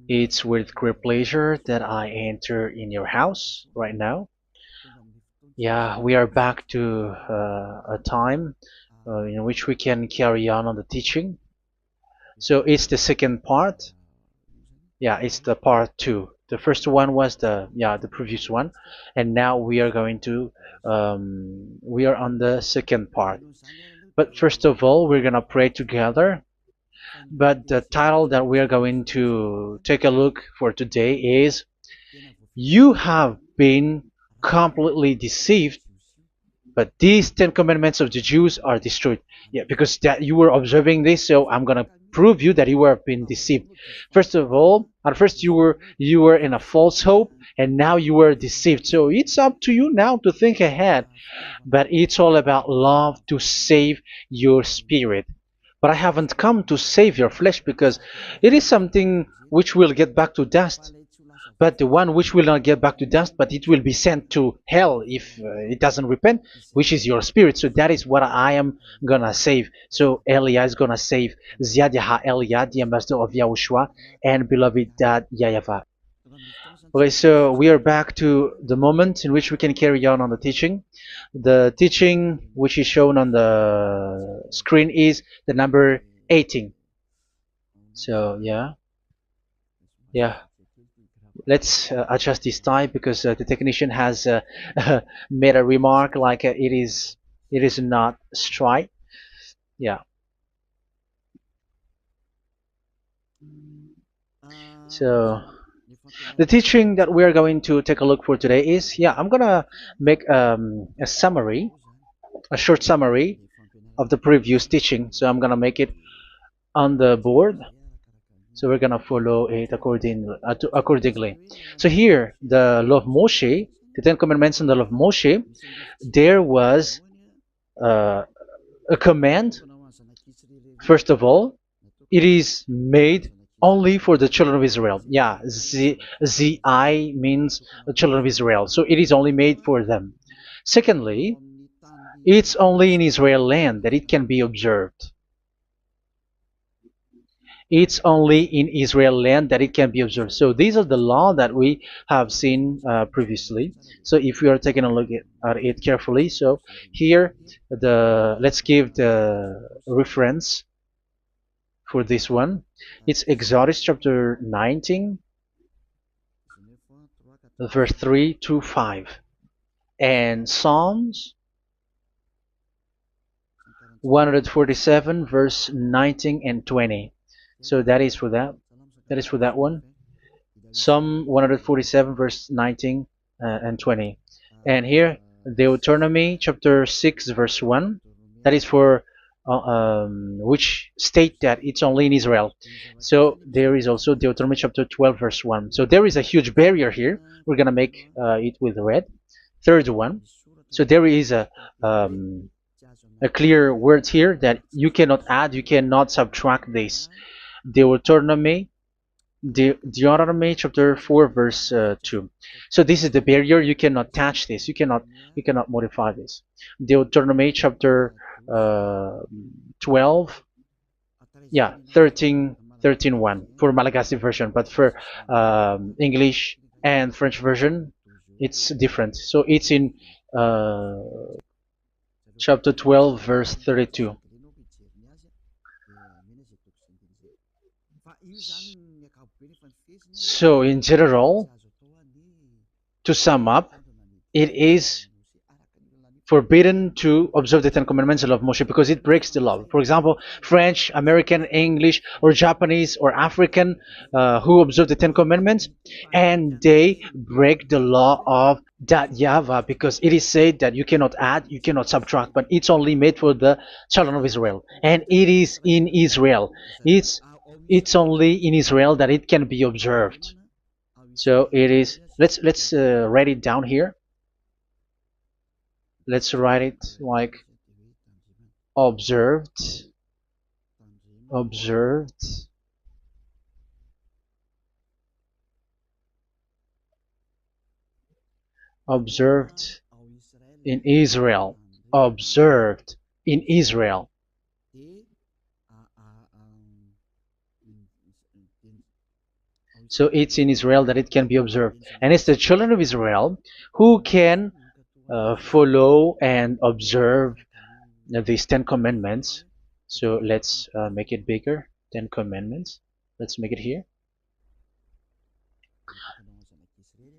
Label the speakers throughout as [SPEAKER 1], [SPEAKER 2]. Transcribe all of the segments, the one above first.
[SPEAKER 1] It's with great pleasure that I enter in your house right now. Yeah, we are back to a time in which we can carry on the teaching. So it's the second part. Yeah, it's the part two. The first one was the previous one, and now we are going to we are on the second part. But first of all, we're gonna pray together. But the title that we are going to take a look for today is "You have been completely deceived, but these Ten Commandments of the Jews are destroyed." Yeah, because that you were observing this, so I'm gonna prove you that you were being deceived. First of all, at first you were in a false hope, and now you were deceived. So it's up to you now to think ahead. But it's all about love to save your spirit. But I haven't come to save your flesh because it is something which will get back to dust. But the one which will not get back to dust, but it will be sent to hell if it doesn't repent, which is your spirit. So that is what I am gonna save. So Elia is gonna save Ziadiha Elia, the ambassador of Yahushua, and beloved dad YAHVAH. Okay, so we are back to the moment in which we can carry on the teaching. The teaching which is shown on the screen is the number 18. So yeah, let's adjust this time because the technician has made a remark like it is not straight. Yeah. So the teaching that we are going to take a look for today is, I'm gonna make a summary, a short summary of the previous teaching. So I'm gonna make it on the board. So we're gonna follow it accordingly. So here, the law of Moshe, the Ten Commandments and the law of Moshe, there was uh, a command. First of all, it is made only for the children of Israel. Yeah, Z-I means the children of Israel. So it is only made for them. Secondly, it's only in Israel land that it can be observed. It's only in Israel land that it can be observed. So these are the law that we have seen previously. So if we are taking a look at it carefully, so here let's give the reference for this one. It's Exodus chapter 19, verse 3 to 5, and Psalms 147, verse 19 and 20. So that is for that. That is for that one. Psalm 147, verse 19 and 20. And here, Deuteronomy chapter 6, verse 1. That is for which state that it's only in Israel. So there is also Deuteronomy chapter 12, verse 1. So there is a huge barrier here. We're going to make it with red. Third one. So there is a clear word here that you cannot add, you cannot subtract this. Deuteronomy chapter 4, verse 2. So this is the barrier. You cannot touch this. You cannot modify this. Deuteronomy chapter 12, 13:1 for Malagasy version, but for English and French version, it's different. So it's in chapter 12, verse 32. So in general, to sum up, it is forbidden to observe the Ten Commandments of Moshe because it breaks the law. For example, French, American, English, or Japanese or African who observe the Ten Commandments and they break the law of that YAHVAH because it is said that you cannot add, you cannot subtract, but it's only made for the children of Israel, and it is in Israel. It's only in Israel that it can be observed. So it is. Let's write it down here. Let's write it like observed, observed, observed in Israel, observed in Israel. So it's in Israel that it can be observed. And it's the children of Israel who can follow and observe these 10 commandments. So let's make it bigger. 10 commandments. Let's make it here.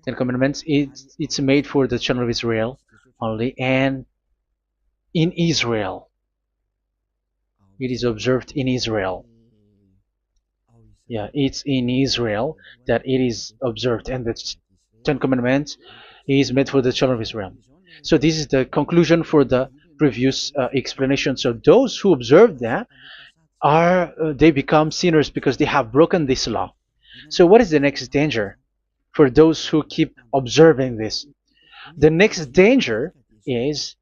[SPEAKER 1] 10 commandments. It's made for the children of Israel only, and in Israel. It is observed in Israel. Yeah, it's in Israel that it is observed, and the 10 commandments is made for the children of Israel. So this is the conclusion for the previous explanation. So those who observe that are they become sinners because they have broken this law. So what is the next danger for those who keep observing this? The next danger is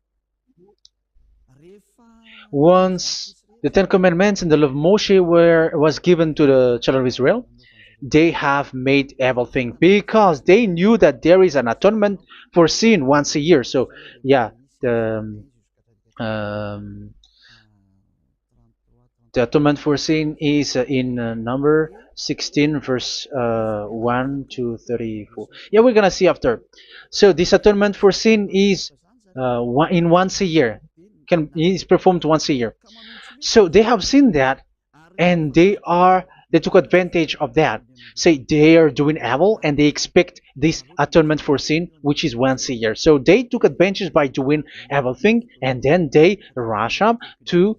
[SPEAKER 1] once the Ten Commandments and the law of Moshe was given to the children of Israel, they have made everything because they knew that there is an atonement for sin once a year. So yeah, um, the atonement for sin is in number 16 verse 1 to 34. Yeah, we're gonna see after. So this atonement for sin is once a year, is performed once a year. So they have seen that, and they took advantage of that. Say they are doing evil and they expect this atonement for sin, which is once a year. So they took advantage by doing evil thing, and then they rush up to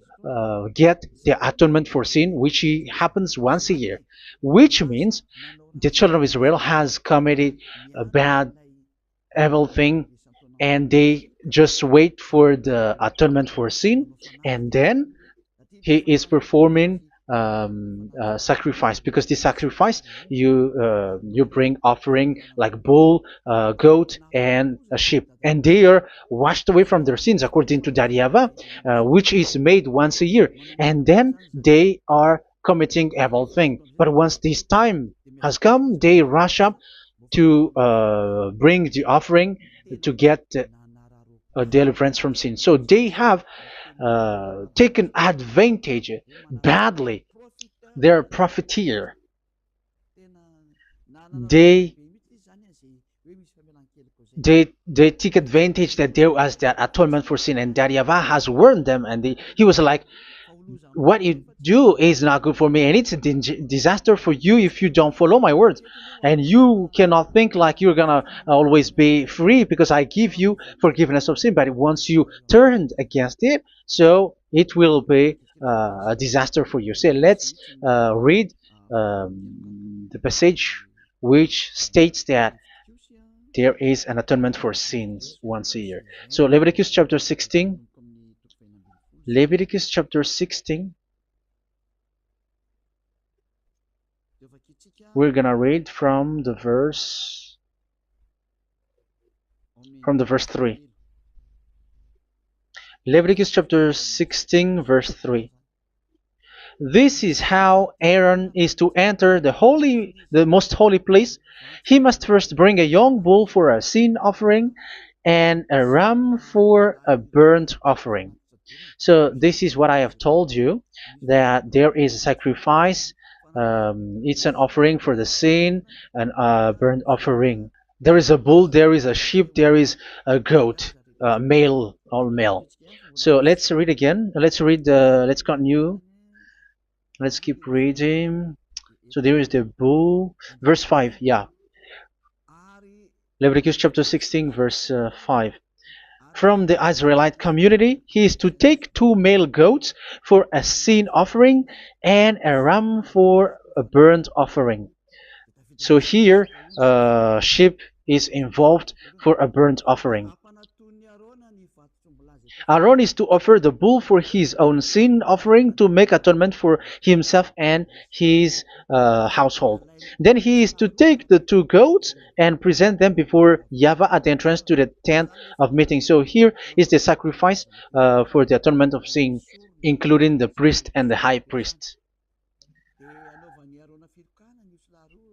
[SPEAKER 1] get the atonement for sin, which happens once a year, which means the children of Israel has committed a bad evil thing, and they just wait for the atonement for sin, and then he is performing sacrifice, because the sacrifice you bring offering like bull, goat, and a sheep, and they are washed away from their sins according to that YAHVAH, which is made once a year, and then they are committing evil thing. But once this time has come, they rush up to bring the offering to get deliverance from sin. So they have taken advantage badly. They're profiteer. They they take advantage that there was that atonement for sin, and that YAHVAH has warned them, and he was like, what you do is not good for me, and it's a disaster for you if you don't follow my words, and you cannot think like you're gonna always be free because I give you forgiveness of sin, but once you turned against it, so it will be a disaster for you. So let's read the passage which states that there is an atonement for sins once a year. So Leviticus chapter 16. Leviticus chapter 16. We're gonna read from the verse 3. Leviticus chapter 16 verse 3. This is how Aaron is to enter the most holy place. He must first bring a young bull for a sin offering and a ram for a burnt offering. So this is what I have told you, that there is a sacrifice. It's an offering for the sin, and a burnt offering. There is a bull, there is a sheep, there is a goat, male, all male. So let's read again. Let's continue. Let's keep reading. So there is the bull, verse 5. Yeah, Leviticus chapter 16 verse 5. From the Israelite community, he is to take 2 male goats for a sin offering and a ram for a burnt offering. So here, sheep is involved for a burnt offering. Aaron is to offer the bull for his own sin offering to make atonement for himself and his household. Then he is to take the 2 goats and present them before YAHVAH at the entrance to the tent of meeting. So here is the sacrifice for the atonement of sin, including the priest and the high priest.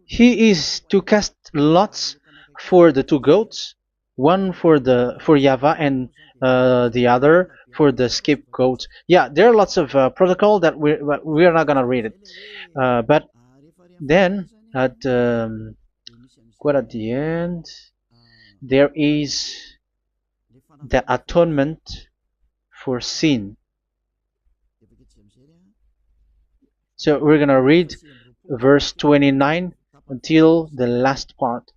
[SPEAKER 1] He is to cast lots for the 2 goats, one for YAHVAH and the other for the scapegoat. Yeah, there are lots of protocol that we are not gonna read it, but then At quite at the end, there is the atonement for sin. So we're gonna read verse 29 until the last part.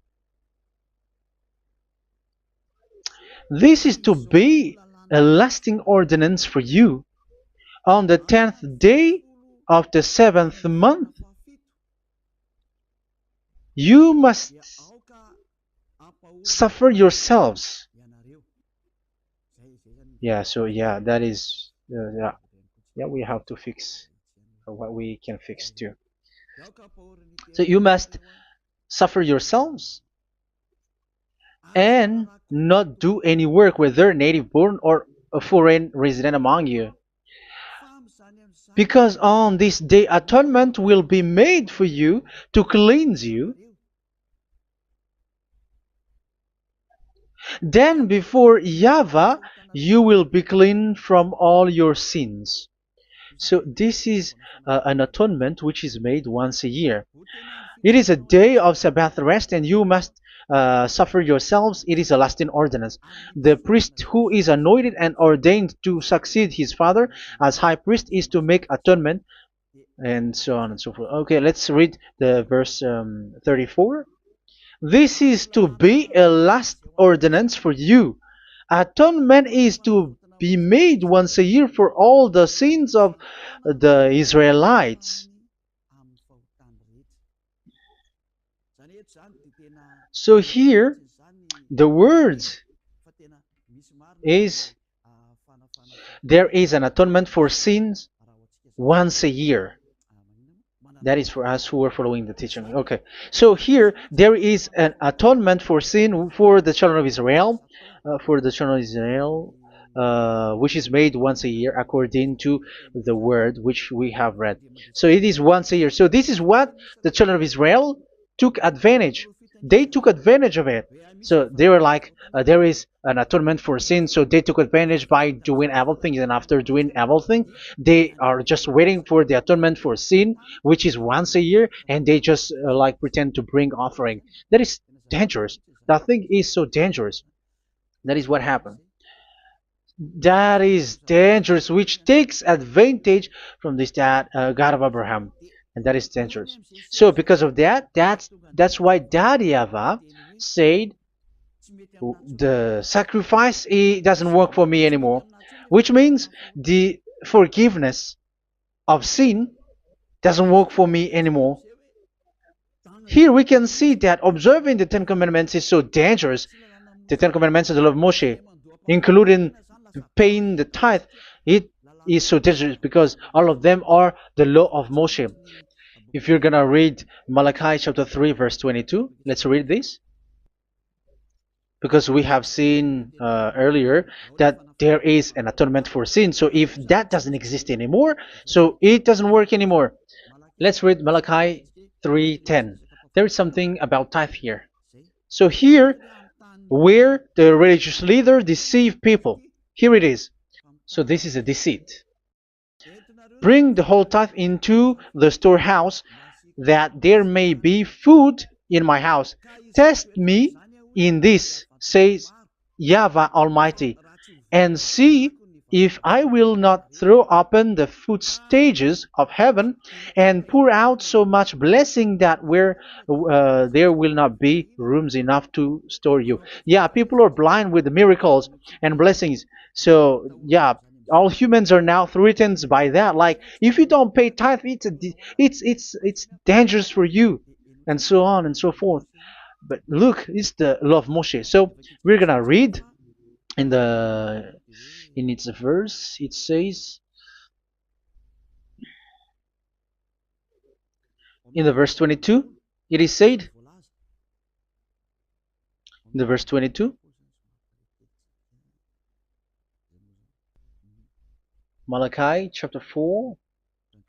[SPEAKER 1] This is to be a lasting ordinance for you. On the 10th day of the 7th month, you must suffer yourselves. Yeah, so yeah, that is, yeah, we have to fix what we can fix too. So you must suffer yourselves and not do any work, whether native born or a foreign resident among you. Because on this day atonement will be made for you to cleanse you. Then before YAHVAH you will be clean from all your sins. So this is an atonement which is made once a year. It is a day of Sabbath rest, and you must suffer yourselves. It is a lasting ordinance. The priest who is anointed and ordained to succeed his father as high priest is to make atonement, and so on and so forth. Okay, let's read the verse 34. This is to be a last ordinance for you. Atonement is to be made once a year for all the sins of the Israelites. So here, the words is there is an atonement for sins once a year. That is for us who are following the teaching. Okay, so here there is an atonement for sin for the children of Israel, which is made once a year according to the word which we have read. So it is once a year. So this is what the children of Israel took advantage. They took advantage of it. So they were like, there is an atonement for sin. So they took advantage by doing evil things, and after doing evil things, they are just waiting for the atonement for sin, which is once a year, and they just like pretend to bring offering. That is dangerous. That thing is so dangerous. That is what happened. That is dangerous, which takes advantage from this God of Abraham, and that is dangerous. So because of that, that's why YAHVAH said the sacrifice it doesn't work for me anymore, which means the forgiveness of sin doesn't work for me anymore. Here we can see that observing the Ten Commandments is so dangerous. The Ten Commandments of the law of Moshe, including paying the tithe, it is so dangerous because all of them are the law of Moshe. If you're gonna read Malachi chapter 3 verse 22, let's read this. Because we have seen earlier that there is an atonement for sin. So if that doesn't exist anymore, so it doesn't work anymore. Let's read Malachi 3:10. There is something about tithe here. So here, where the religious leader deceive people, here it is. So this is a deceit. Bring the whole tithe into the storehouse, that there may be food in my house. Test me in this, says YAHVAH Almighty, and see if I will not throw open the food stages of heaven and pour out so much blessing that where there will not be rooms enough to store you. Yeah, people are blind with the miracles and blessings. So yeah, all humans are now threatened by that. Like if you don't pay tithe, it's dangerous for you, and so on and so forth. But look, it's the law of Moshe. So we're gonna read in the in its verse. It says in the verse 22. It is said in the verse 22. Malachi chapter 4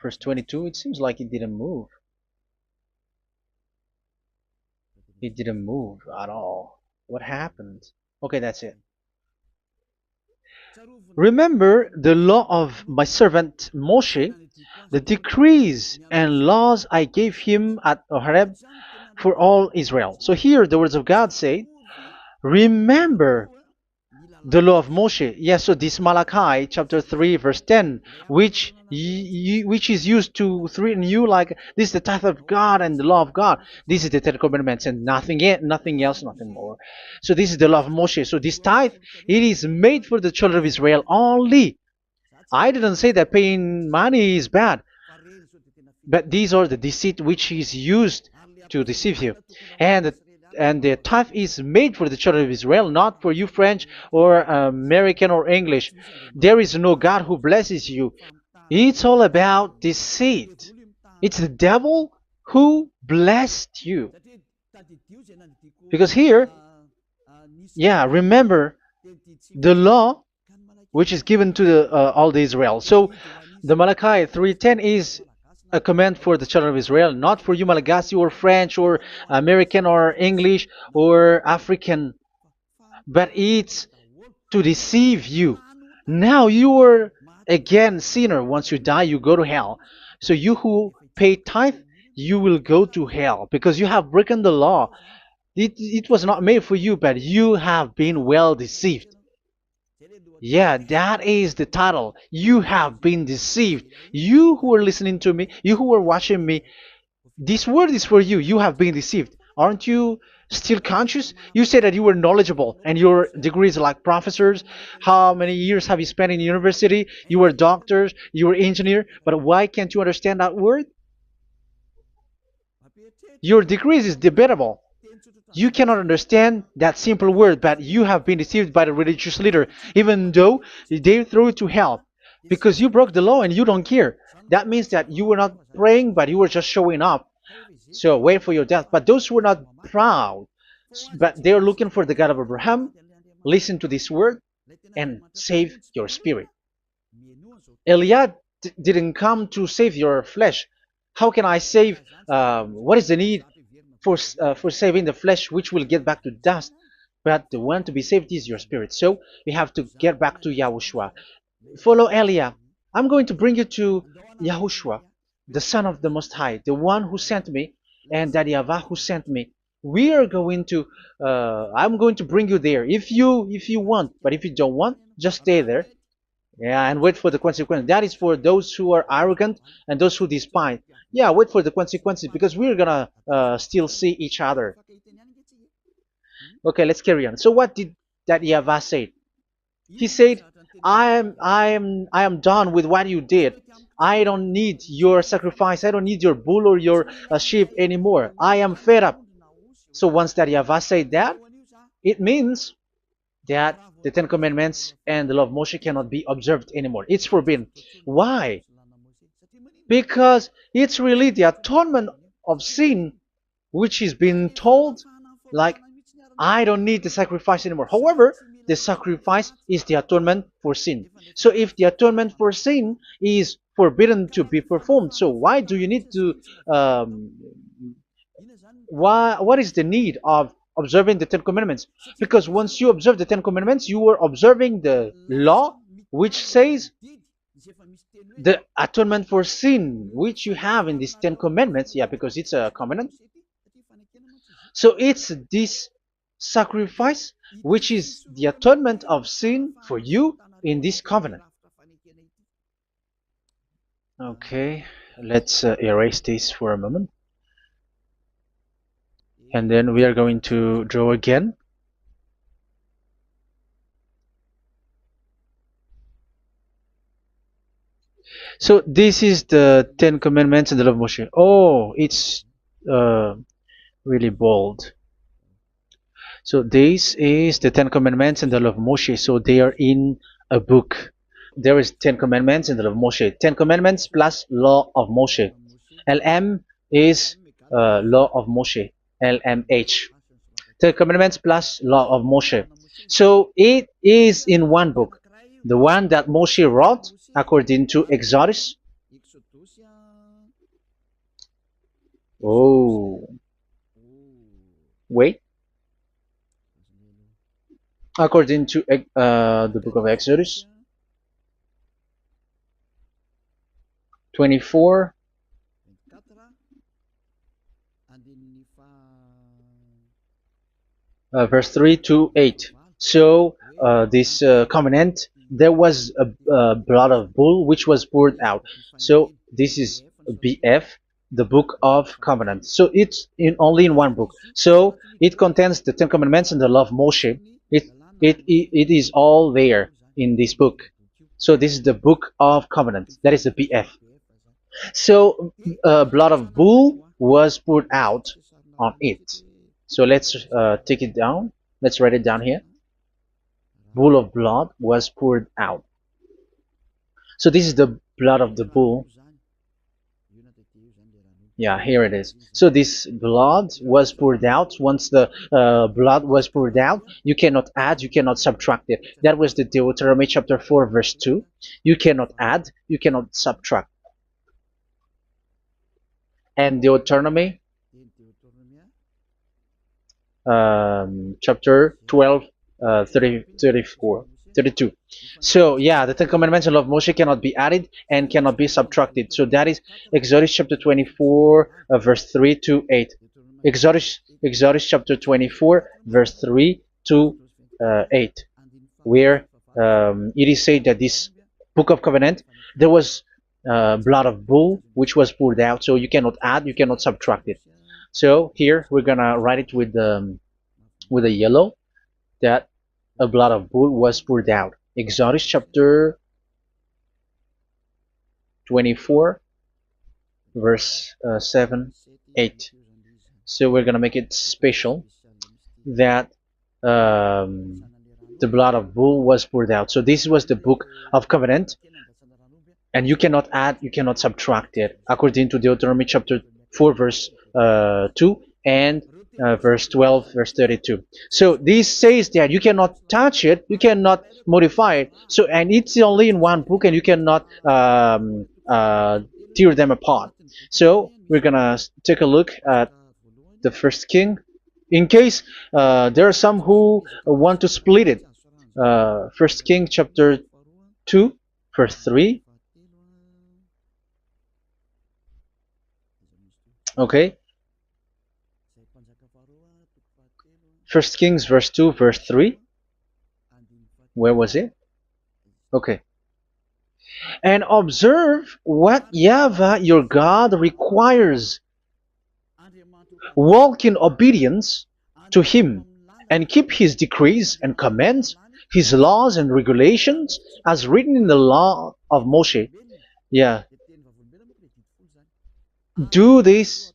[SPEAKER 1] verse 22. It seems like it didn't move. It didn't move at all. What happened? Okay, that's it. Remember the law of my servant Moshe, the decrees and laws I gave him at Horeb for all Israel. So here the words of God say, remember the law of Moshe. Yes, so this Malachi chapter 3 verse 10, which is used to threaten you like this is the tithe of God and the law of God. This is the Ten Commandments and nothing else, nothing more. So this is the law of Moshe. So this tithe, it is made for the children of Israel only. I didn't say that paying money is bad, but these are the deceit which is used to deceive you. And the tithe is made for the children of Israel, not for you French or American or English. There is no God who blesses you. It's all about deceit. It's the devil who blessed you. Because here, yeah, remember the law which is given to all the Israel. So the Malachi 3:10 is a command for the children of Israel, not for you Malagasy or French or American or English or African, but it's to deceive you. Now you are again sinner. Once you die, you go to hell. So you who pay tithe, you will go to hell because you have broken the law. It was not made for you, but you have been well deceived. Yeah, that is the title. You have been deceived. You who are listening to me, you who are watching me, this word is for you. You have been deceived. Aren't you still conscious? You say that you were knowledgeable and your degrees are like professors. How many years have you spent in university? You were doctors, you were engineer, but why can't you understand that word? Your degrees is debatable. You cannot understand that simple word, but you have been deceived by the religious leader, even though they throw you to hell because you broke the law and you don't care. That means that you were not praying, but you were just showing up. So wait for your death. But those who are not proud, but they are looking for the God of Abraham, listen to this word and save your spirit. Eliad didn't come to save your flesh. How can I save? What is the need for saving the flesh, which will get back to dust? But the one to be saved is your spirit. So we have to get back to YAHOSHUAH. Follow Eliah. I'm going to bring you to YAHOSHUAH, the Son of the Most High, the one who sent me, and that YAHVAH who sent me. We are going to. I'm going to bring you there if you want, but if you don't want, just stay there. Yeah, and wait for the consequence. That is for those who are arrogant and those who despise. Yeah, wait for the consequences because we're gonna still see each other. Okay, let's carry on. So what did that YAHVAH say? He said, I am done with what you did. I don't need your sacrifice. I don't need your bull or your sheep anymore. I am fed up. So once that YAHVAH said that, it means that the Ten Commandments and the law of Moshe cannot be observed anymore. It's forbidden. Why? Because it's really the atonement of sin which is being told, like, I don't need the sacrifice anymore. However, the sacrifice is the atonement for sin. So if the atonement for sin is forbidden to be performed, so why do you need to what is the need of observing the Ten Commandments? Because once you observe the Ten Commandments, you are observing the law which says the atonement for sin which you have in these Ten Commandments. Yeah, because it's a covenant. So it's this sacrifice which is the atonement of sin for you in this covenant. Okay, let's erase this for a moment. And then we are going to draw again. So this is the Ten Commandments and the law of Moshe. Oh, it's really bold. So this is the Ten Commandments and the law of Moshe. So they are in a book. There is Ten Commandments and the law of Moshe. Ten Commandments plus law of Moshe. LM is law of Moshe. LMH. Ten Commandments plus law of Moshe. So it is in one book. The one that Moshe wrote according to Exodus. Oh, wait. according to the book of Exodus 24, verse 3 to 8. So this covenant, there was a blood of bull which was poured out. So this is BF, the book of covenant. So it's in only in one book. So it contains the Ten Commandments and the law of Moshe. It is all there in this book. So this is the book of covenant. That is the BF. So blood of bull was poured out on it. So let's take it down. Let's write it down here. Bull of blood was poured out. So this is the blood of the bull. Yeah, here it is. So this blood was poured out. Once the blood was poured out, you cannot add, you cannot subtract it. That was the Deuteronomy chapter 4, verse 2. You cannot add, you cannot subtract. And Deuteronomy chapter 12, 32. So yeah, the Ten Commandments and law of Moshe cannot be added and cannot be subtracted. So that is Exodus chapter 24, verse 3 to 8. Exodus chapter 24, verse 3 to 8, where it is said that this book of covenant, there was blood of bull which was poured out. So you cannot add, you cannot subtract it. So here we're gonna write it with a yellow, that a blood of bull was poured out. Exodus chapter 24, verse 7, 8. So we're gonna make it special that the blood of bull was poured out. So this was the book of covenant, and you cannot add, you cannot subtract it, according to Deuteronomy chapter 4, verse 2 and verse 12, verse 32. So this says that you cannot touch it, you cannot modify it. So, and it's only in one book, and you cannot tear them apart. So we're gonna take a look at the first king, in case there are some who want to split it. First King chapter 2, verse 3. Okay. First Kings verse 2, verse 3. Where was it? Okay. And observe what YAHVAH your God requires. Walk in obedience to Him, and keep His decrees and commands, His laws and regulations, as written in the law of Moshe. Yeah. Do this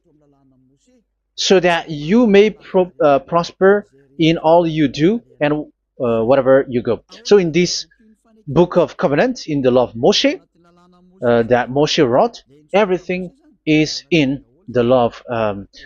[SPEAKER 1] so that you may prosper in all you do and whatever you go. So in this book of covenant, in the law of Moshe, that Moshe wrote, everything is in the law of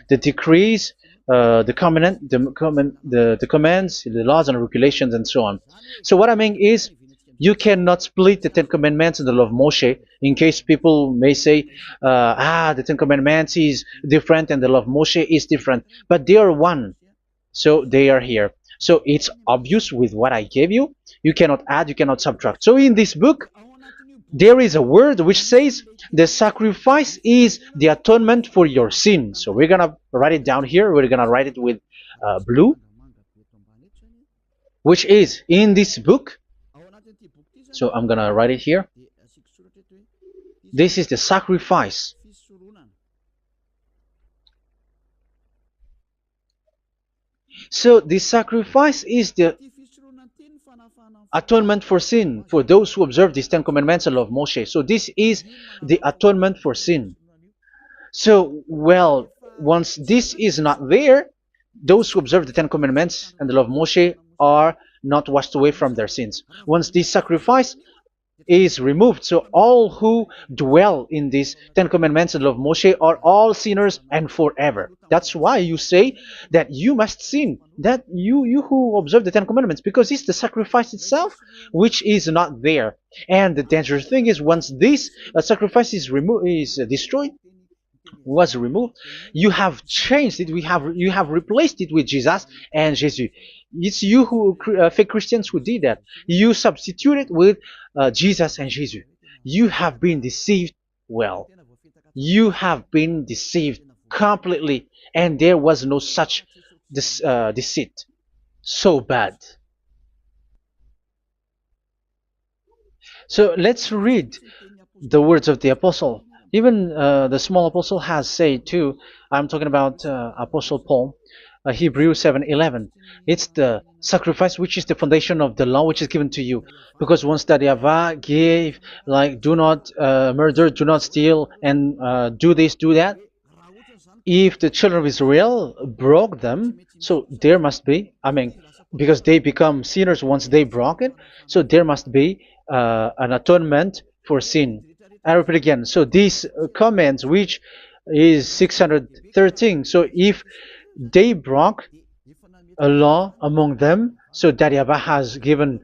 [SPEAKER 1] the decrees, the covenant, the commands, the laws and regulations, and so on. So what I mean is, you cannot split the Ten Commandments and the law of Moshe, in case people may say, the Ten Commandments is different and the law of Moshe is different, but they are one. So they are here. So it's obvious with what I gave you. You cannot add, you cannot subtract. So in this book, there is a word which says the sacrifice is the atonement for your sin. So we're gonna write it down here. We're gonna write it with blue, which is in this book. So I'm gonna write it here. This is the sacrifice. So the sacrifice is the atonement for sin, for those who observe these Ten Commandments and law of Moshe. So this is the atonement for sin. So, well, once this is not there, those who observe the Ten Commandments and the law of Moshe are not washed away from their sins. Once this sacrifice is removed, so all who dwell in these Ten Commandments and law of Moshe are all sinners and forever. That's why you say that you must sin, that you who observe the Ten Commandments, because it's the sacrifice itself which is not there. And the dangerous thing is, once this sacrifice is removed, is destroyed, was removed. You have changed it. You have replaced it with Jesus and Jesus. It's you who fake Christians who did that. You substituted with Jesus and Jesus. You have been deceived. Well, you have been deceived completely, and there was no such deceit. So bad. So let's read the words of the apostle. Even the small apostle has said too. I'm talking about Apostle Paul, Hebrews 7:11. It's the sacrifice which is the foundation of the law which is given to you. Because once that Yahweh gave, like, do not murder, do not steal, and do this, do that. If the children of Israel broke them, so there must be, I mean, because they become sinners once they broke it, so there must be an atonement for sin. I repeat again. So these comments, which is 613, so if they broke a law among them, so that Yahweh has given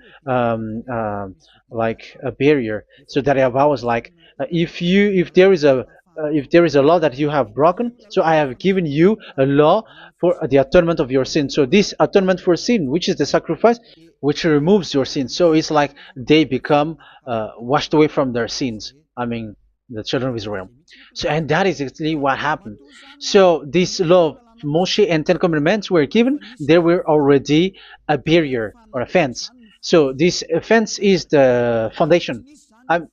[SPEAKER 1] like a barrier. So that Yahweh was like, if there is a law that you have broken, so I have given you a law for the atonement of your sin. So this atonement for sin, which is the sacrifice, which removes your sin. So it's like they become washed away from their sins. I mean, the children of Israel. So, and that is exactly what happened. So this law of Moshe and Ten Commandments were given. There were already a barrier or a fence. So this fence is the foundation. I'm,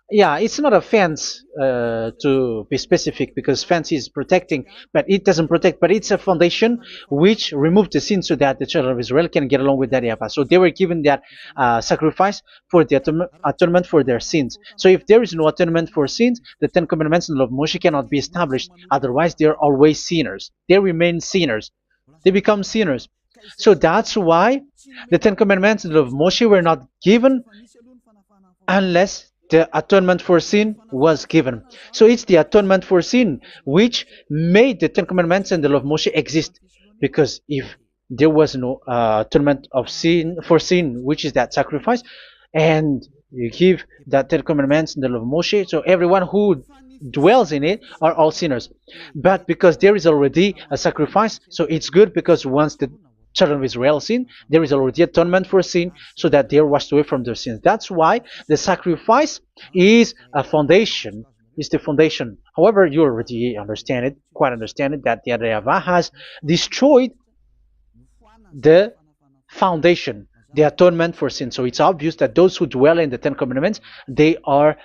[SPEAKER 1] yeah, it's not a fence to be specific, because fence is protecting, but it doesn't protect. But it's a foundation which removed the sin so that the children of Israel can get along with that Yahweh. So they were given that sacrifice for the atonement for their sins. So if there is no atonement for sins, the Ten Commandments and the law of Moshe cannot be established. Otherwise, they are always sinners. They remain sinners. They become sinners. So that's why the Ten Commandments and the law of Moshe were not given unless the atonement for sin was given. So it's the atonement for sin which made the Ten Commandments and the law of Moshe exist. Because if there was no atonement of sin for sin, which is that sacrifice, and you give that Ten Commandments and the law of Moshe, so everyone who dwells in it are all sinners. But because there is already a sacrifice, so it's good, because once the children of Israel sin, there is already atonement for sin, so that they are washed away from their sins. That's why the sacrifice is a foundation, is the foundation. However, you already understand it, quite understand it, that the Yahweh has destroyed the foundation, the atonement for sin. So it's obvious that those who dwell in the Ten Commandments, they are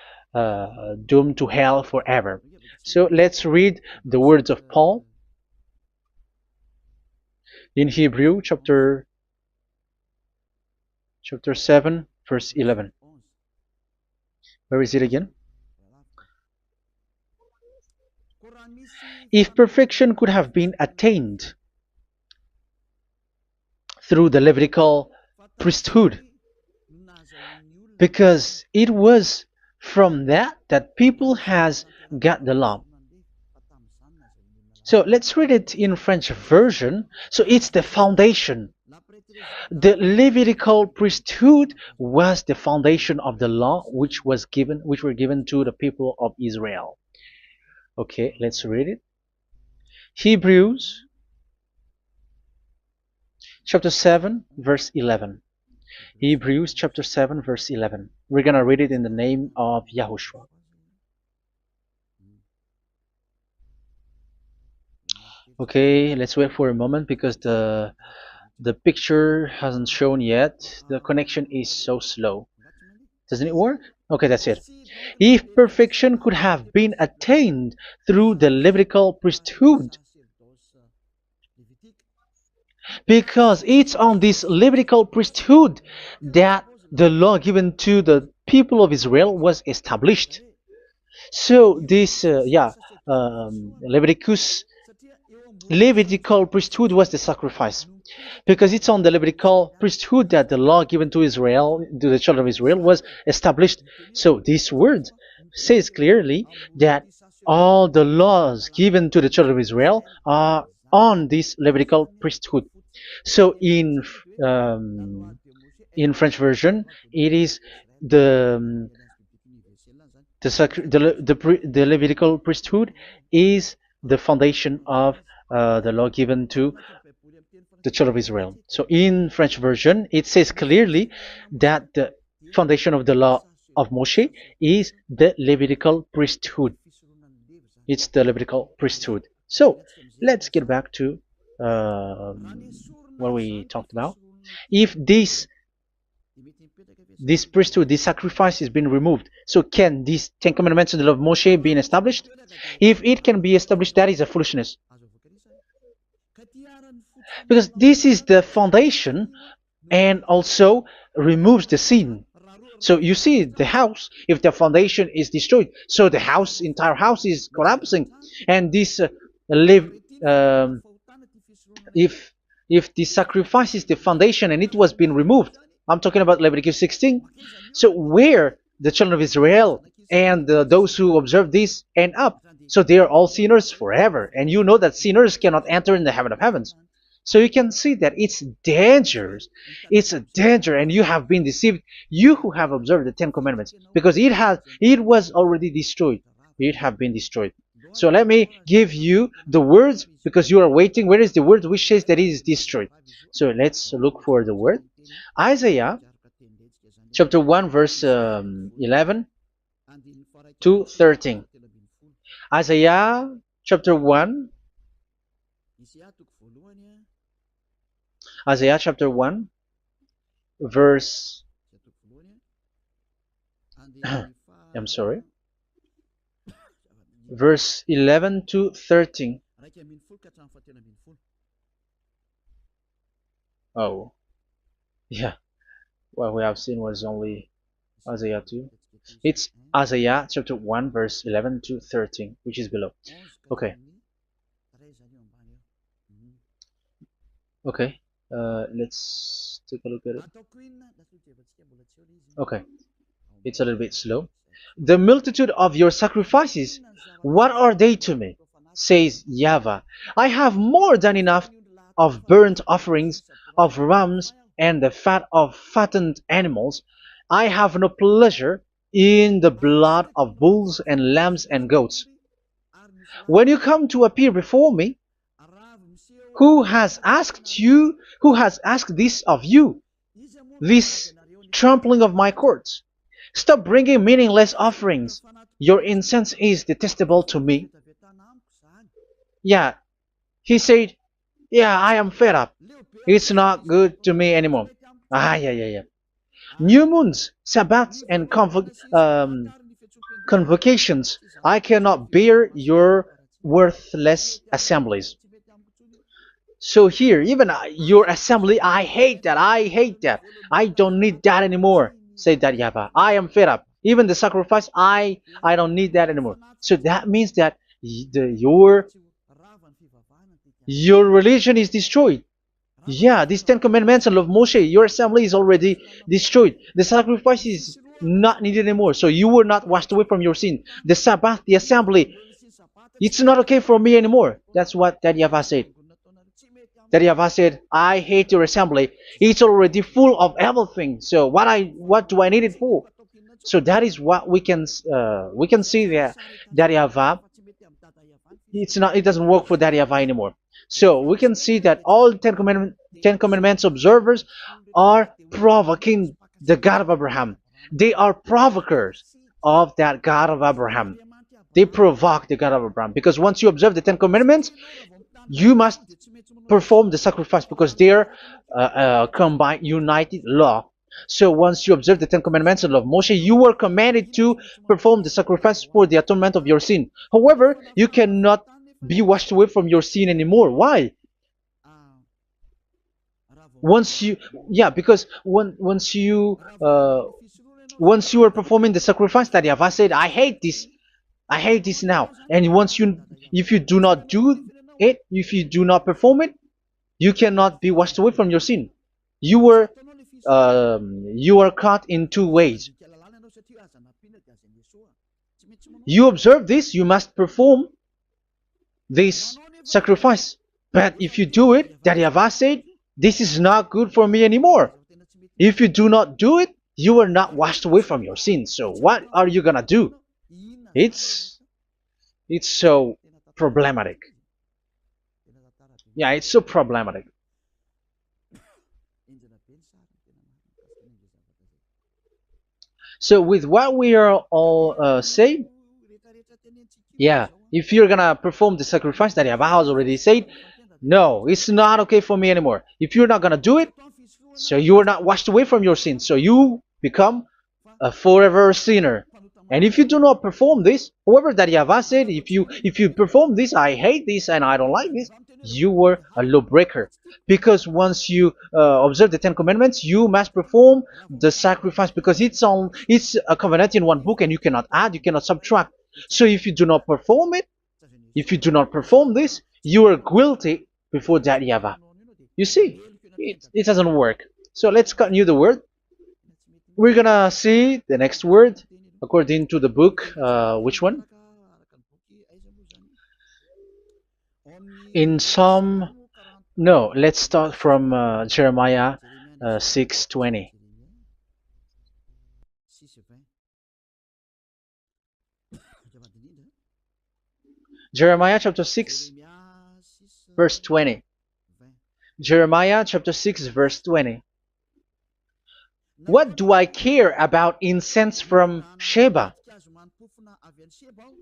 [SPEAKER 1] doomed to hell forever. So let's read the words of Paul in Hebrew chapter 7 verse 11. Where is it again? If perfection could have been attained through the Levitical priesthood, because it was from that people has got the law. So let's read it in French version. So it's the foundation. The Levitical priesthood was the foundation of the law which were given to the people of Israel. Okay, let's read it. Hebrews chapter 7 verse 11. Hebrews chapter 7 verse 11. We're going to read it in the name of YAHOSHUAH. Okay, let's wait for a moment, because the picture hasn't shown yet. The connection is so slow. Doesn't it work? Okay, that's it. If perfection could have been attained through the Levitical priesthood, because it's on this Levitical priesthood that the law given to the people of Israel was established. So this, Levitical priesthood was the sacrifice, because it's on the Levitical priesthood that the law given to Israel, to the children of Israel, was established. So this word says clearly that all the laws given to the children of Israel are on this Levitical priesthood. So in French version, it is the The Levitical priesthood is the foundation of the law given to the children of Israel. So in French version, it says clearly that the foundation of the law of Moshe is the Levitical priesthood. It's the Levitical priesthood. So let's get back to what we talked about. If this priesthood, this sacrifice is being removed, so can these Ten Commandments and the law of Moshe be established? If it can be established, that is a foolishness. Because this is the foundation and also removes the sin. So you see the house, if the foundation is destroyed, so the entire house is collapsing. And this if the sacrifice is the foundation and it was being removed, I'm talking about Leviticus 16. So where the children of Israel and those who observe this end up? So they are all sinners forever. And you know that sinners cannot enter in the heaven of heavens. So you can see that it's dangerous. It's a danger, and you have been deceived. You who have observed the Ten Commandments, because it was already destroyed. It have been destroyed. So let me give you the words, because you are waiting. Where is the word which says that it is destroyed? So let's look for the word. Isaiah chapter 1 verse 11 to 13. Isaiah chapter 1. Isaiah chapter 1 verse I'm sorry, verse 11 to 13. Oh, yeah, what we have seen was only Isaiah 2. It's Isaiah chapter 1 verse 11 to 13, which is below. Okay. Okay. Let's take a look at it. Okay, it's a little bit slow. The multitude of your sacrifices, what are they to me? Says YAHVAH. I have more than enough of burnt offerings, of rams, and the fat of fattened animals. I have no pleasure in the blood of bulls and lambs and goats. When you come to appear before me, who has asked this of you, this trampling of my courts? Stop bringing meaningless offerings. Your incense is detestable to me. Yeah, he said, yeah, I am fed up. It's not good to me anymore. Yeah. New moons, Sabbaths, and convocations. I cannot bear your worthless assemblies. So here, even your assembly, I hate that. I don't need that anymore. Say that, YAHVAH. I am fed up. Even the sacrifice, I don't need that anymore. So that means that your religion is destroyed. Yeah, these Ten Commandments and law of Moshe, your assembly is already destroyed. The sacrifice is not needed anymore. So you were not washed away from your sin. The Sabbath, the assembly, it's not okay for me anymore. That's what that YAHVAH said. That YAHVAH said, I hate your assembly. It's already full of everything. So what do I need it for? So that is what we can see there. That YAHVAH, it doesn't work for that YAHVAH anymore. So we can see that all Ten Commandments observers are provoking the God of Abraham. They are provokers of that God of Abraham. They provoke the God of Abraham, because once you observe the Ten Commandments, you must perform the sacrifice, because they are combined, united law. So once you observe the Ten Commandments and law of Moshe, you were commanded to perform the sacrifice for the atonement of your sin. However, you cannot be washed away from your sin anymore. Why? Because once you are performing the sacrifice, that YAHVAH said, I hate this now. And if you do not do it, if you do not perform it, you cannot be washed away from your sin. You are caught in two ways. You observe this, you must perform this sacrifice. But if you do it, that YAHVAH said, this is not good for me anymore. If you do not do it, you are not washed away from your sins. So what are you gonna do? It's it's so problematic. Yeah, it's so problematic. So with what we are all saying, yeah, if you're gonna perform the sacrifice that Yahweh has already said, no, it's not okay for me anymore. If you're not gonna do it, so you are not washed away from your sins, so you become a forever sinner. And if you do not perform this, however that Yahweh said, if you perform this, I hate this and I don't like this, you were a lawbreaker. Because once you observe the Ten Commandments, you must perform the sacrifice because it's a covenant in one book and you cannot add, you cannot subtract. So if you do not perform it, if you do not perform this, you are guilty before that Yahweh. You see, it doesn't work. So let's continue the word. We're gonna see the next word according to the book. Which one? In Psalm. No, let's start from Jeremiah 6:20. Jeremiah chapter 6, verse 20. Jeremiah chapter 6, verse 20. What do I care about incense from Sheba,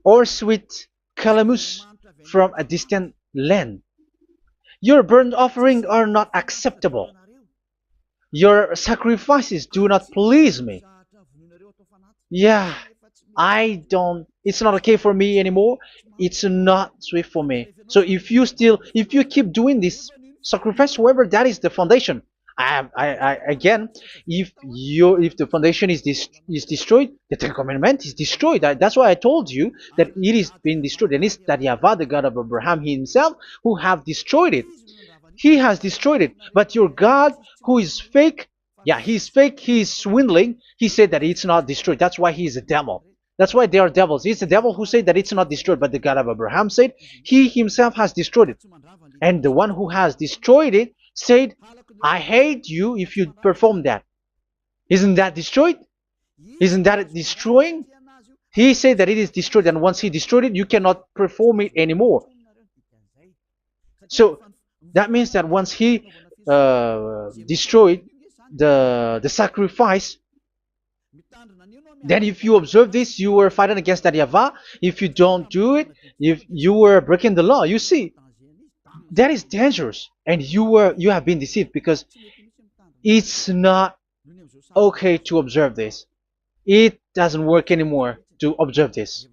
[SPEAKER 1] or sweet calamus from a distant land? Your burnt offerings are not acceptable. Your sacrifices do not please me. Yeah, it's not okay for me anymore. It's not sweet for me. So if you keep doing this sacrifice, however, that is the foundation. Again, if the foundation is destroyed, the Ten Commandment is destroyed. That's why I told you that it is being destroyed, and it's that Yahweh, the God of Abraham himself, who have destroyed it. He has destroyed it. But your God, who is fake, yeah, he's fake, he's swindling. He said that it's not destroyed. That's why he is a devil. That's why they are devils. It's the devil who said that it's not destroyed, but the God of Abraham said he himself has destroyed it. And the one who has destroyed it said, I hate you if you perform that. Isn't that destroyed? Isn't that destroying? He said that it is destroyed, and once he destroyed it, you cannot perform it anymore. So that means that once he destroyed the sacrifice, then if you observe this, you were fighting against that Yahweh. If you don't do it, if you were breaking the law, you see, that is dangerous, and you have been deceived because it's not okay to observe this. It doesn't work anymore to observe this.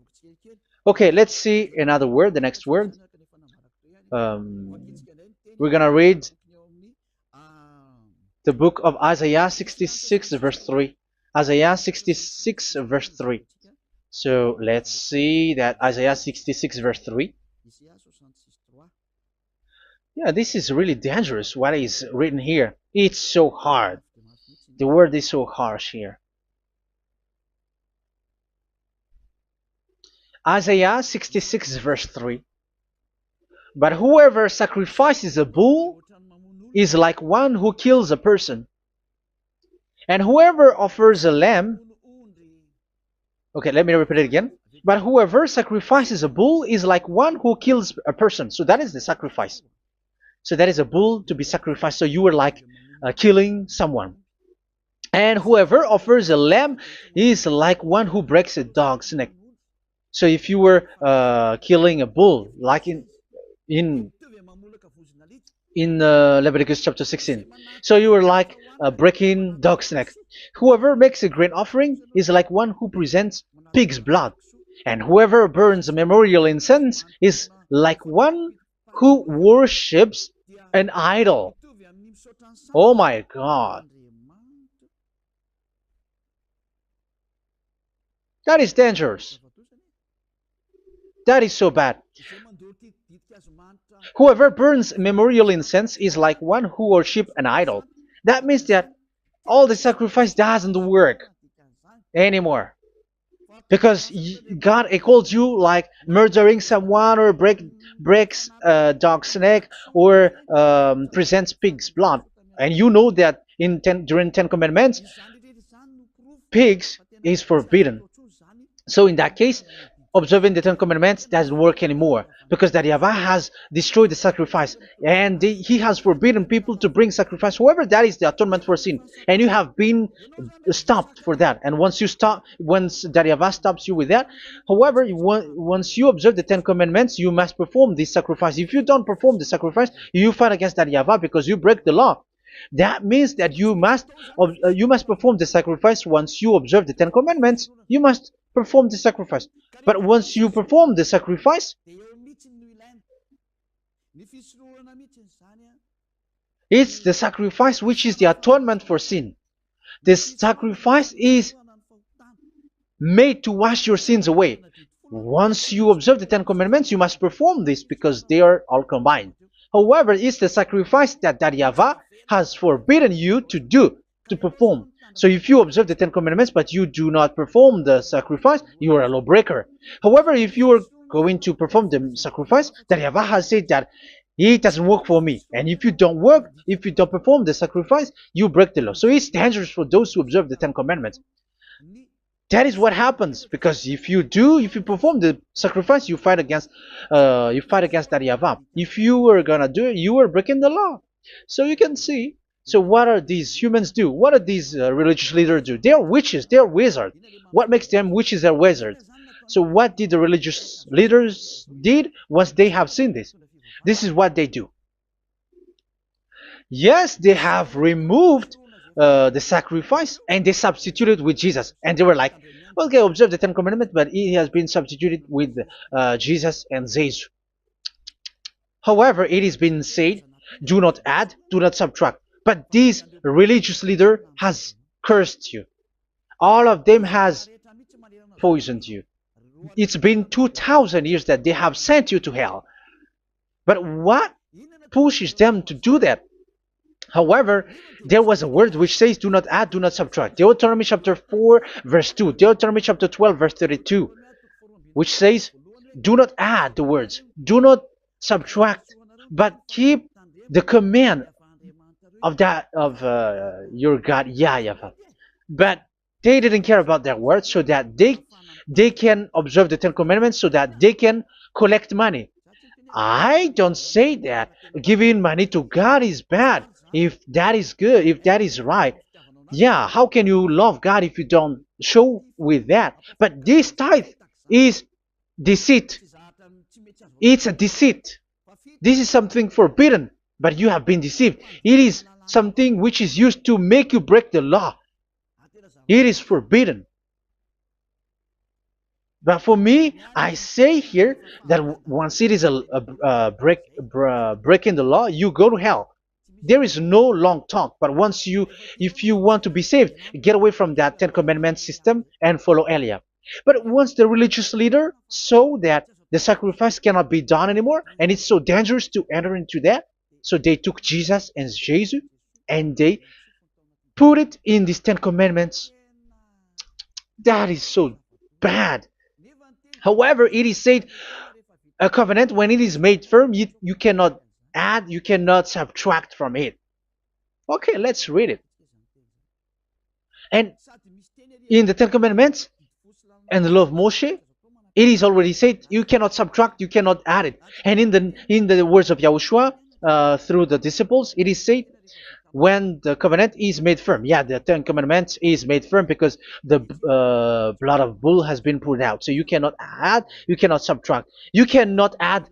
[SPEAKER 1] Okay, let's see another word, the next word. We're gonna read the book of Isaiah 66 verse 3. Isaiah 66 verse 3. So let's see that Isaiah 66 verse 3. Yeah, this is really dangerous what is written here. It's so hard. The word is so harsh here. Isaiah 66 verse 3. But whoever sacrifices a bull is like one who kills a person. And whoever offers a lamb... Okay, let me repeat it again. But whoever sacrifices a bull is like one who kills a person. So that is the sacrifice. So that is a bull to be sacrificed. So you were like killing someone. And whoever offers a lamb is like one who breaks a dog's neck. So if you were killing a bull, like in Leviticus chapter 16, so you were like breaking dog's neck. Whoever makes a grain offering is like one who presents pig's blood. And whoever burns a memorial incense is like one who worships an idol. Oh my God. That is dangerous. That is so bad. Whoever burns memorial incense is like one who worships an idol. That means that all the sacrifice doesn't work anymore. Because God calls you like murdering someone or breaks a dog's neck or presents pig's blood. And you know that during Ten Commandments, pigs is forbidden. So in that case, observing the Ten Commandments doesn't work anymore because that Yahweh has destroyed the sacrifice and he has forbidden people to bring sacrifice. However, that is the atonement for sin, and you have been stopped for that. And once you stop, once that Yahweh stops you with that, however, once you observe the Ten Commandments, you must perform this sacrifice. If you don't perform the sacrifice, you fight against that Yahweh because you break the law. That means that you must perform the sacrifice. Once you observe the Ten Commandments, you must perform the sacrifice. But once you perform the sacrifice, it's the sacrifice which is the atonement for sin. This sacrifice is made to wash your sins away. Once you observe the Ten Commandments, you must perform this because they are all combined. However, it's the sacrifice that Yahweh has forbidden you to do, to perform. So if you observe the Ten Commandments but you do not perform the sacrifice, you are a lawbreaker. However, if you are going to perform the sacrifice, that Yahweh has said that it doesn't work for me. And if you don't perform the sacrifice, you break the law. So it's dangerous for those who observe the Ten Commandments. That is what happens, because if you perform the sacrifice, you fight against that Yahweh. If you were gonna do it, you are breaking the law. So you can see. So what are these humans do? What are these religious leaders do? They are witches. They are wizards. What makes them witches and wizards? So what did the religious leaders did once they have seen this? This is what they do. Yes, they have removed the sacrifice and they substituted with Jesus, and they were like, okay, observe the Ten Commandments, but it has been substituted with Jesus and Jesus. However, it has been said, do not add, do not subtract. But this religious leader has cursed you. All of them has poisoned you. It's been 2,000 years that they have sent you to hell. But what pushes them to do that? However, there was a word which says, do not add, do not subtract. Deuteronomy chapter 4, verse 2. Deuteronomy chapter 12, verse 32. Which says, do not add the words, do not subtract, but keep the command of your God, Yahweh. But they didn't care about their words, so that they can observe the Ten Commandments, so that they can collect money. I don't say that giving money to God is bad. If that is good, if that is right, yeah, how can you love God if you don't show with that? But this tithe is deceit. It's a deceit. This is something forbidden, but you have been deceived. It is something which is used to make you break the law. It is forbidden. But for me, I say here that once it is breaking the law, you go to hell. There is no long talk. But if you want to be saved, get away from that Ten Commandments system and follow Eliab. But once the religious leader saw that the sacrifice cannot be done anymore, and it's so dangerous to enter into that, so they took Jesus and Jesus and they put it in these Ten Commandments. That is so bad. However, it is said, a covenant, when it is made firm, you cannot add, you cannot subtract from it. Okay, let's read it. And in the Ten Commandments and the law of Moshe, it is already said, you cannot subtract, you cannot add it. And in the words of YAHOSHUAH, through the disciples, it is said, when the covenant is made firm. Yeah, the Ten Commandments is made firm because the blood of bull has been poured out. So you cannot add, you cannot subtract. You cannot add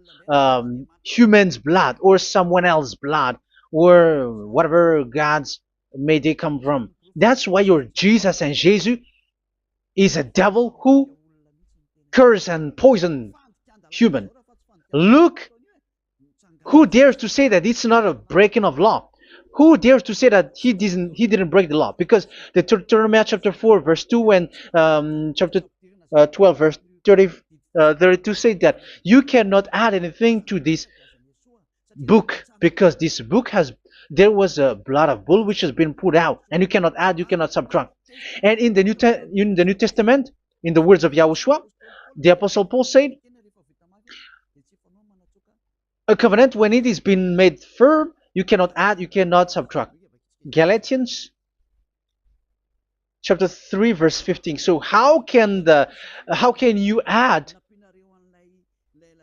[SPEAKER 1] human's blood or someone else's blood or whatever gods may they come from. That's why your Jesus and Jesus is a devil who curse and poison human. Look, who dares to say that it's not a breaking of law? Who dares to say that he didn't break the law? Because the Deuteronomy chapter 4 verse 2 and chapter 12 verse 32 say that you cannot add anything to this book, because this book there was a blood of bull which has been put out, and you cannot add, you cannot subtract. And in the New Testament, in the words of YAHOSHUAH, the Apostle Paul said, a covenant, when it is been made firm, you cannot add, you cannot subtract. Galatians chapter 3 verse 15. So how can you add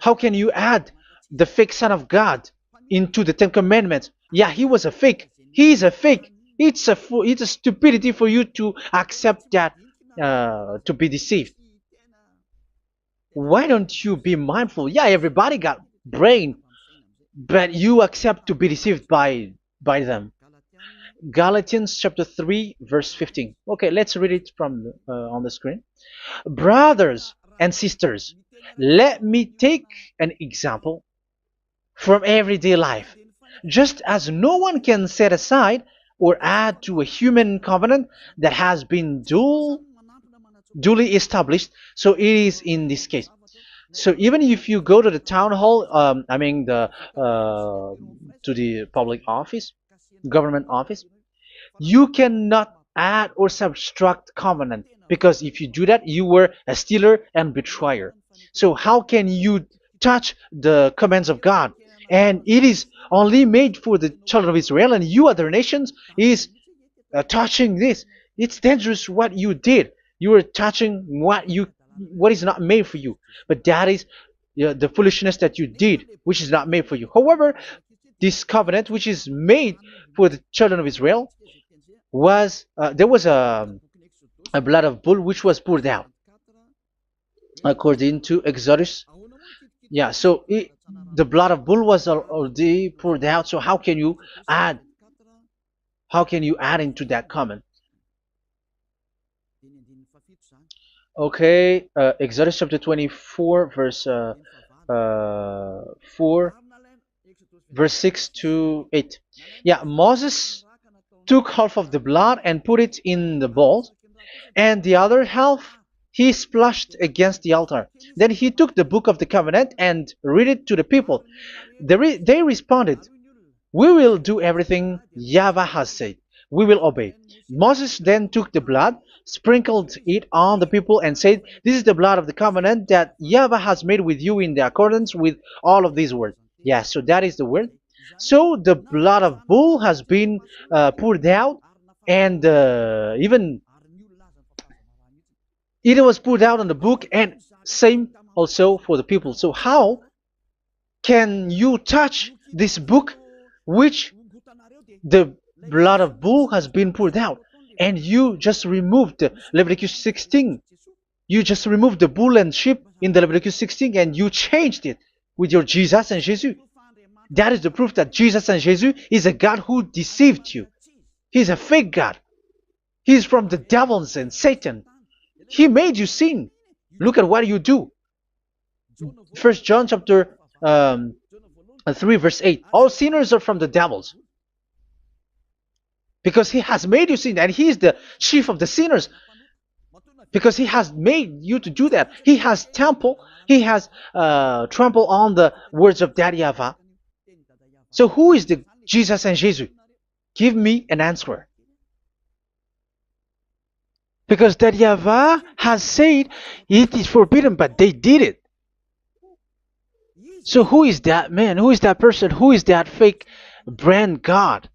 [SPEAKER 1] How can you add the fake Son of God into the Ten Commandments? Yeah, he was a fake. He is a fake. It's a stupidity for you to accept that, to be deceived. Why don't you be mindful? Yeah, everybody got brain, but you accept to be deceived by them. Galatians chapter 3 verse 15. Okay, let's read it from on the screen. Brothers and sisters, let me take an example from everyday life. Just as no one can set aside or add to a human covenant that has been duly established, so it is in this case. So even if you go to the town hall, I mean to the public office, government office, you cannot add or subtract covenant, because if you do that, you were a stealer and betrayer. So how can you touch the commands of God? And it is only made for the children of Israel, and you other nations is touching this. It's dangerous what you did. You are touching what is not made for you. But that is the foolishness that you did, which is not made for you. However, this covenant, which is made for the children of Israel, was there was a blood of bull which was poured out according to Exodus. Yeah, so the blood of bull was already poured out. So add how can you add into that comment? Okay, Exodus chapter 24 verse 4, verse 6 to 8. Yeah, Moses took half of the blood and put it in the bowl, and the other half he splashed against the altar. Then he took the book of the covenant and read it to the people. They responded, "We will do everything YAHVAH has said. We will obey." Moses then took the blood, sprinkled it on the people, and said, "This is the blood of the covenant that YAHVAH has made with you in the accordance with all of these words." Yeah, so that is the word. So the blood of bull has been poured out, and even it was poured out on the book, and same also for the people. So how can you touch this book which the blood of bull has been poured out, and you just removed Leviticus 16? You just removed the bull and sheep in the Leviticus 16, and you changed it with your Jesus and Jesus. That is the proof that Jesus and Jesus is a God who deceived you. He's a fake God. He's from the devils and Satan. He made you sin. Look at what you do. First John chapter 3 verse 8. All sinners are from the devils, because he has made you sin, and he is the chief of the sinners, because he has made you to do that. He has trampled on the words of Daddy Yahvah. So who is the Jesus and Jesus? Give me an answer. Because Daddy Yahvah has said it is forbidden, but they did it. So who is that man? Who is that person? Who is that fake brand God?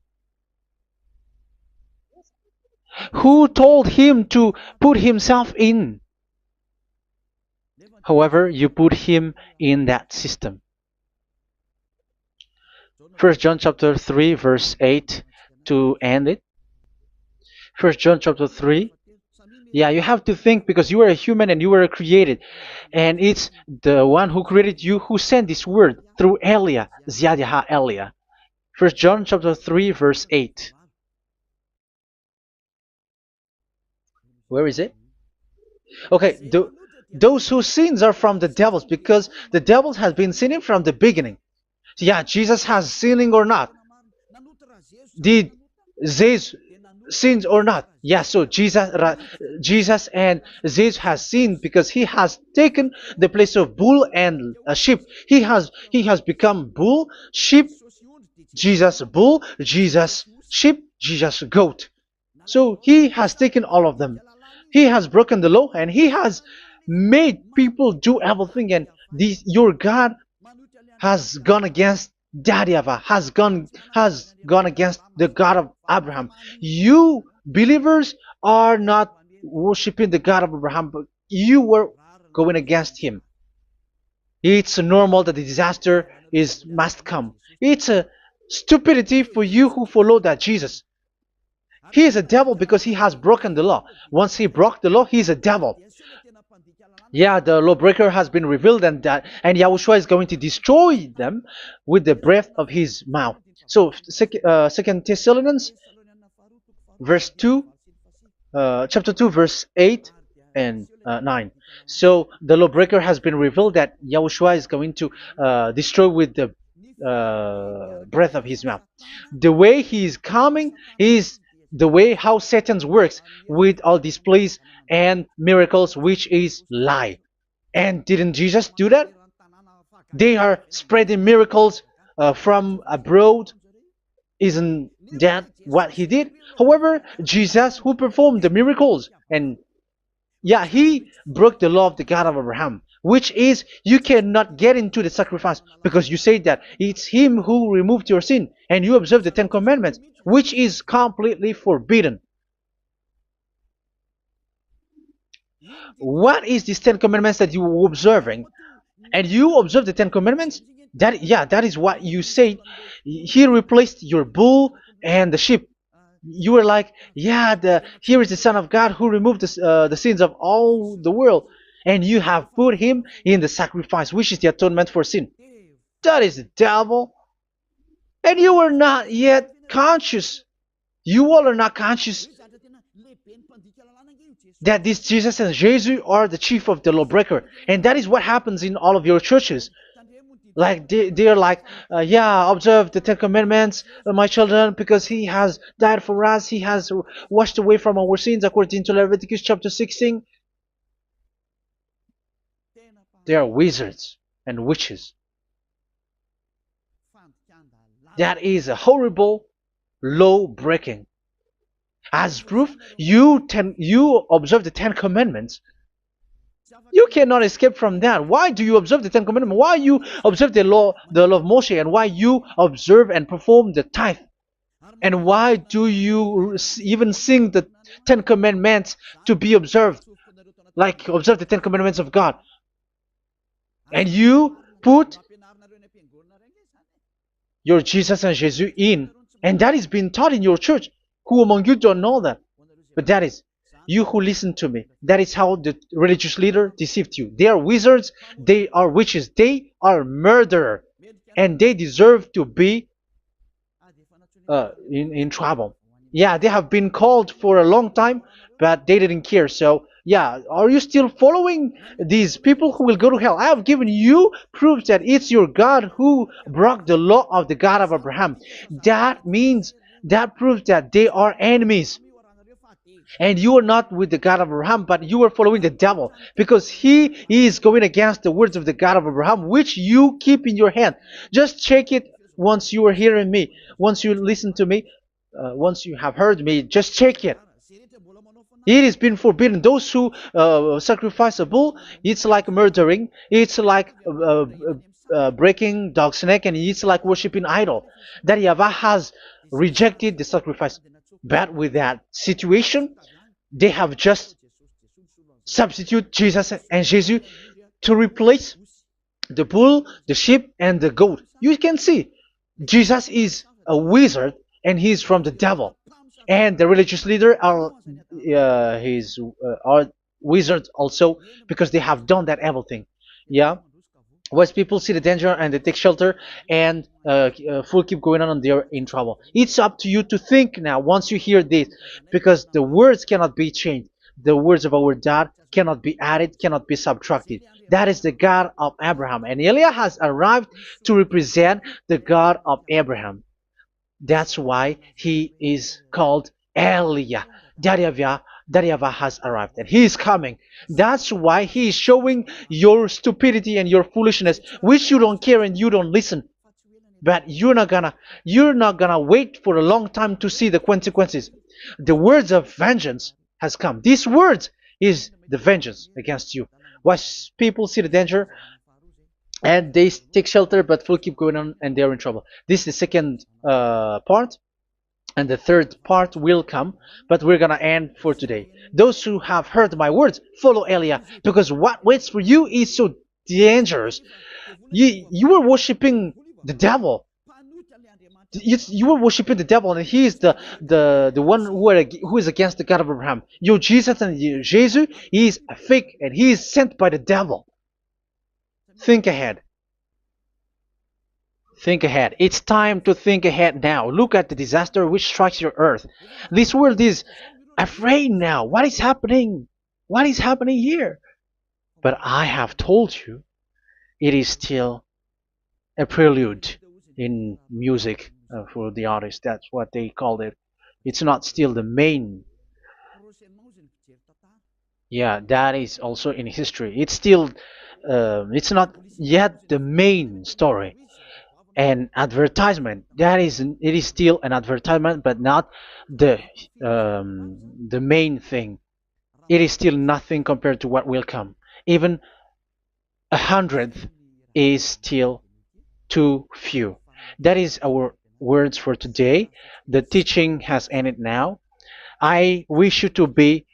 [SPEAKER 1] Who told him to put himself in? However, you put him in that system. First John chapter 3 verse 8 to end it. First John chapter 3. Yeah, you have to think, because you are a human and you were created. And it's the one who created you who sent this word through Elia, Ziadiha Elia. First John chapter 3 verse 8. Where is it? Okay, those whose sins are from the devils, because the devil has been sinning from the beginning. Yeah, Jesus has sinning or not? Did Zeus sins or not? Yeah, so Jesus and Zeus has sinned, because he has taken the place of bull and a sheep. He has become bull, sheep, Jesus bull, Jesus sheep, Jesus goat. So he has taken all of them. He has broken the law, and he has made people do everything. And your God has gone against Daddy Yahvah, has gone against the God of Abraham. You believers are not worshiping the God of Abraham, but you were going against him. It's normal that the disaster is must come. It's a stupidity for you who follow that Jesus. He is a devil because he has broken the law. Once he broke the law, he is a devil. Yeah, the lawbreaker has been revealed, and Yahushua is going to destroy them with the breath of his mouth. So, Second Thessalonians, verse 2, chapter 2, verse 8 and 9. So the lawbreaker has been revealed that Yahushua is going to destroy with the breath of his mouth. The way he is coming is the way how Satan works with all displays and miracles, which is lie. And didn't Jesus do that? They are spreading miracles from abroad. Isn't that what he did? However, Jesus, who performed the miracles, and yeah, he broke the law of the God of Abraham, which is you cannot get into the sacrifice because you say that it's him who removed your sin, and you observe the Ten Commandments, which is completely forbidden. What is these Ten Commandments that you were observing? And you observe the Ten Commandments? That is what you said. He replaced your bull and the sheep. You were like, yeah, here is the Son of God who removed the sins of all the world, and you have put him in the sacrifice, which is the atonement for sin. That is the devil. And you are not yet conscious. You all are not conscious that this Jesus and Jesus are the chief of the lawbreaker. And that is what happens in all of your churches. Like they're like, yeah, observe the Ten Commandments, my children, because he has died for us. He has washed away from our sins according to Leviticus chapter 16. They are wizards and witches. That is a horrible law breaking. As proof, you observe the Ten Commandments. You cannot escape from that. Why do you observe the Ten Commandments? Why you observe the law of Moshe, and why you observe and perform the tithe? And why do you even sing the Ten Commandments to be observed? Like observe the Ten Commandments of God. And you put your Jesus and Jesus in. And that is being taught in your church. Who among you don't know that? But that is you who listen to me. That is how the religious leader deceived you. They are wizards. They are witches. They are murderers. And they deserve to be in trouble. Yeah, they have been called for a long time, but they didn't care. So, yeah, are you still following these people who will go to hell? I have given you proof that it's your God who broke the law of the God of Abraham. That proves that they are enemies. And you are not with the God of Abraham, but you are following the devil, because he is going against the words of the God of Abraham, which you keep in your hand. Just check it once you are hearing me. Once you listen to me, once you have heard me, just check it. It has been forbidden. Those who sacrifice a bull, it's like murdering. It's like breaking dog's neck, and it's like worshiping idol. That YAHVAH has rejected the sacrifice. But with that situation, they have just substitute Jesus and Jesus to replace the bull, the sheep, and the goat. You can see Jesus is a wizard, and he's from the devil. And the religious leader are wizards also, because they have done that evil thing. Yeah. Once people see the danger and they take shelter, and full keep going on, and they're in trouble. It's up to you to think now once you hear this, because the words cannot be changed. The words of our God cannot be added, cannot be subtracted. That is the God of Abraham, and Eliah has arrived to represent the God of Abraham. That's why he is called Eliah. YAHVAH has arrived, and he is coming. That's why he is showing your stupidity and your foolishness, which you don't care and you don't listen. But you're not gonna wait for a long time to see the consequences. The words of vengeance has come. These words is the vengeance against you. Once people see the danger and they take shelter, but full keep going on, and they're in trouble. This is the second part. And the third part will come, but we're gonna end for today. Those who have heard my words, follow Eliah, because what waits for you is so dangerous. You were worshiping the devil. You were worshiping the devil, and he is the one who is against the God of Abraham. Your Jesus and your Jesus, he is a fake, and he is sent by the devil. Think ahead. Think ahead. It's time to think ahead now. Look at the disaster which strikes your earth. This world is afraid now. What is happening? What is happening here? But I have told you, it is still a prelude in music for the artist. That's what they called it. It's not still the main. Yeah, that is also in history. It's still, it's not yet the main story. An advertisement, that is, it is still an advertisement, but not the the main thing. It is still nothing compared to what will come. Even a hundredth is still too few. That is our words for today. The teaching has ended now. I wish you to be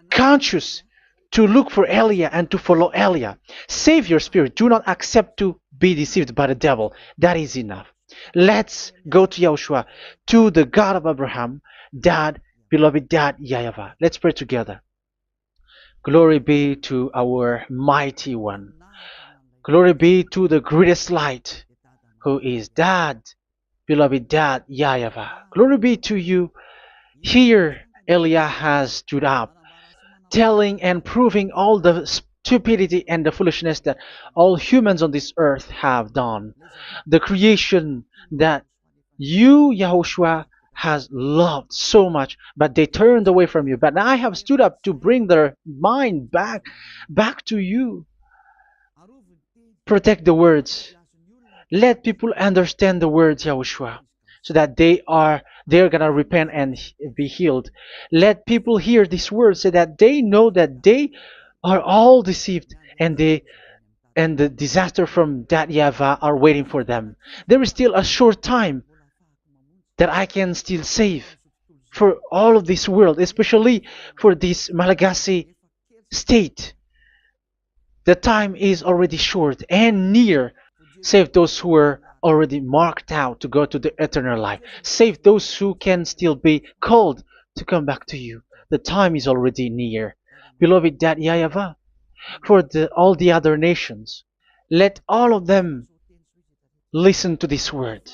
[SPEAKER 1] conscious, to look for Elia and to follow Elia. Save your spirit. Do not accept to be deceived by the devil. That is enough. Let's go to Yahushua, to the God of Abraham, Dad, beloved Dad, YAHVAH. Let's pray together. Glory be to our mighty one. Glory be to the greatest light, who is Dad, beloved Dad, YAHVAH. Glory be to you. Here, Elia has stood up, telling and proving all the stupidity and the foolishness that all humans on this earth have done. The creation that you, Yahushua, has loved so much, but they turned away from you. But I have stood up to bring their mind back to you. Protect the words. Let people understand the words, Yahushua, so that they're gonna repent and be healed. Let people hear these words so that they know that they are all deceived, and the disaster from that YAHVAH are waiting for them. There is still a short time that I can still save for all of this world, especially for this Malagasy state. The time is already short and near. Save those who are already marked out to go to the eternal life. Save those who can still be called to come back to you. The time is already near. Beloved Dad YAHVAH, for all the other nations, let all of them listen to this word,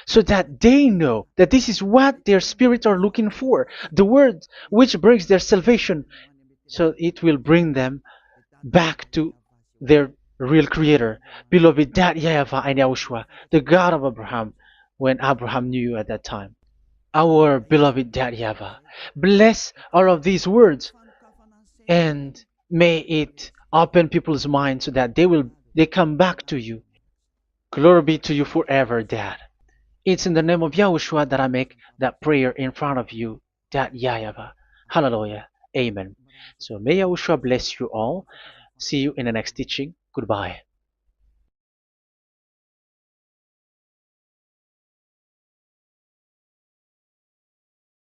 [SPEAKER 1] so that they know that this is what their spirits are looking for, the word which brings their salvation, so it will bring them back to their real creator, beloved Dad YAHVAH and Yahushua, the God of Abraham, when Abraham knew you at that time. Our beloved Dad YAHVAH, bless all of these words, and may it open people's minds so that they come back to you. Glory be to you forever, Dad. It's in the name of Yahushua that I make that prayer in front of you, Dad YAHVAH. Hallelujah. Amen. So may Yahushua bless you all. See you in the next teaching. Goodbye.